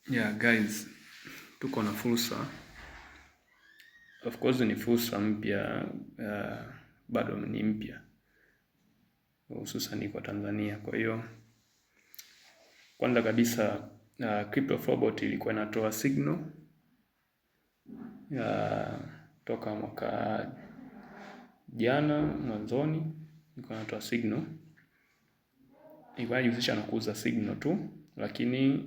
Yeah guys, tuko na fursa. Of course ni fursa mpya, bado ni mpya hususan kwa Tanzania. Kwa hiyo kwanza kabisa CryptoFlowBot ilikuwa inatoa signal toka mwaka jana mwanzoni, ilikuwa inatoa signal, ilikuwa inajihusisha na kuuza signal tu, lakini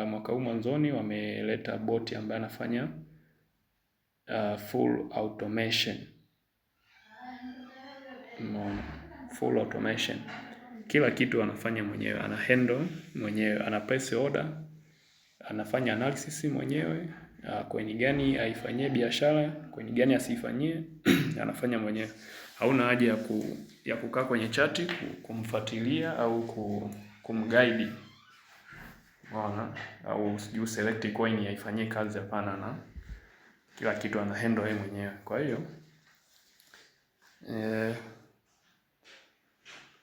mwaka huu mwanzoni wameleta bot ambaye anafanya full automation. Full automation, kila kitu anafanya mwenyewe, ana handle mwenyewe, ana place order, anafanya analysis mwenyewe, coin gani aifanyie biashara, coin gani asifanyie anafanya mwenyewe. Hauna haja ya kukaa kwenye chati kumfuatilia au kumguide, unaona, au sijui select coin aifanyie kazi. Hapana, na kila kitu ana handle yeye mwenyewe. Kwa hiyo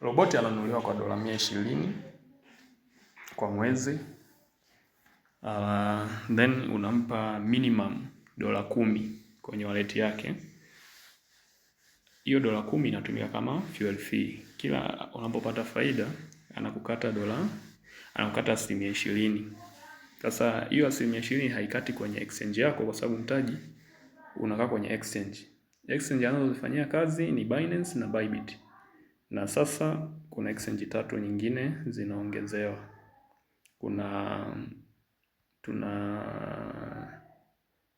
roboti ananunuliwa kwa $120 kwa mwezi. Then unampa minimum $10 kwenye wallet yake. Hiyo $10 inatumika kama fuel fee. Kila unapopata faida anakukata anakukata 20%. Sasa hiyo 20% haikati kwenye exchange yako, kwa sababu mtaji unakaa kwenye exchange. Exchange anazofanyia kazi ni Binance na Bybit. Na sasa kuna exchange 3 nyingine zinaongezewa. Tuna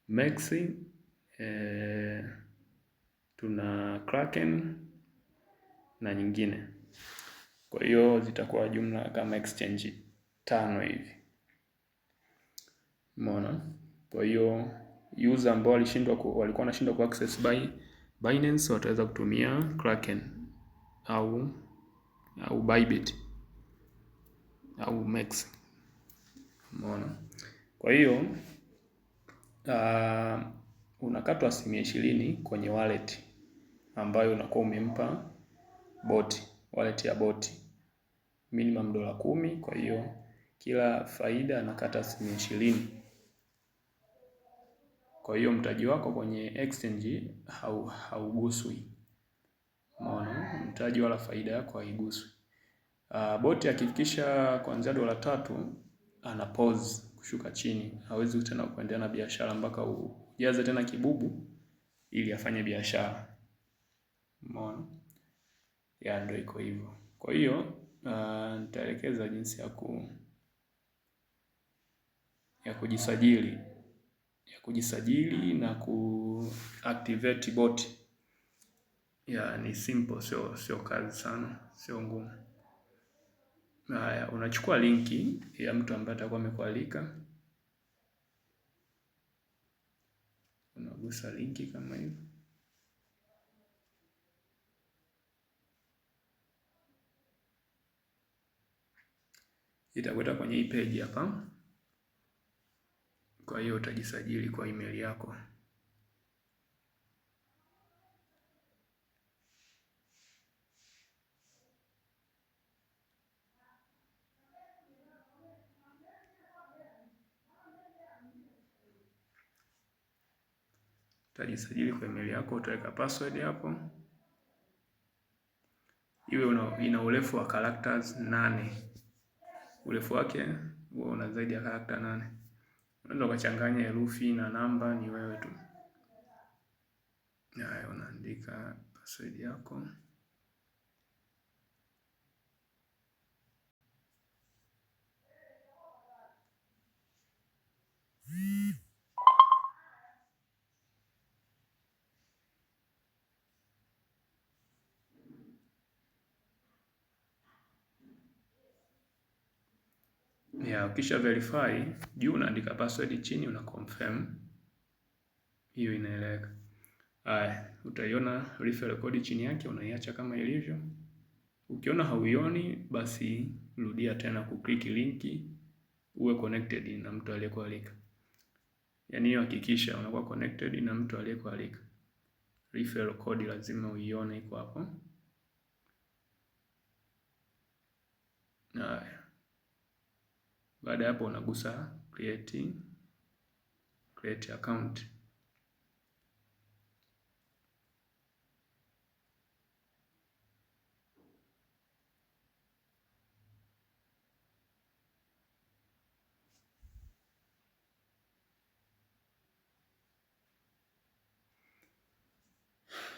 Mexi, tuna Kraken na nyingine. Kwa hiyo zitakuwa jumla kama exchange 5 hivi. Umeona? Kwa hiyo user ambao walikuwa wanashindwa ku access Binance wataweza kutumia Kraken au Bybit au Mexi. Umeona? Kwa hiyo unakatwa 20% kwenye wallet ambayo unakuwa umempa bot, wallet ya bot, minimum $10. Kwa hiyo kila faida anakata 20%. Kwa hiyo mtaji wako kwenye exchange hauguswi. Umeona? Mtaji wala faida yako haiguswi. Bot hakikisha kuanzia $3 ana pause kushuka chini. Hawezi tena kuendelea na biashara mpaka ujaze tena kibubu ili afanye biashara. Umeona? Ya ndio iko hivyo. Kwa hiyo nitaelekeza jinsi ya kujisajili na kuactivate bot. Ya ni simple, sio kazi sana, sio ngumu. Haya, unachukua linki ya mtu ambaye atakuwa amekualika. Unagusa linki kama hivi. Itakwenda kwenye hii page hapa. Kwa hiyo utajisajili kwa email yako. Utajisajili kwa email yako, utaweka password hapo. Iwe ina urefu wa characters 8. Urefu wake huwa una zaidi ya character 8. Unaweza ukachanganya herufi na namba, ni wewe tu. Haya, unaandika password yako. Ya, ukisha verify, juu unaandika password, chini una confirm. Hiyo inaeleweka. Haya, utaiona referral code chini yake, unaiacha kama ilivyo. Ukiona hauioni, basi rudia tena kukliki linki, uwe connected na mtu aliyekualika. Yaani hiyo hakikisha unakuwa connected na mtu aliyekualika. Referral code lazima uione iko hapo. Haya. Baada hapo unagusa create account.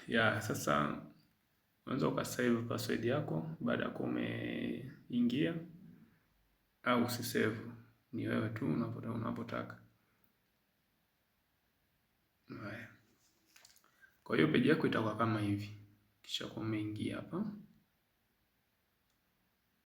Ya, sasa unaweza ukasave password yako baada ya kuwa umeingia, au usisave, ni wewe tu unapotaka. Haya, kwa hiyo page yako itakuwa kama hivi, kisha kwa umeingia hapa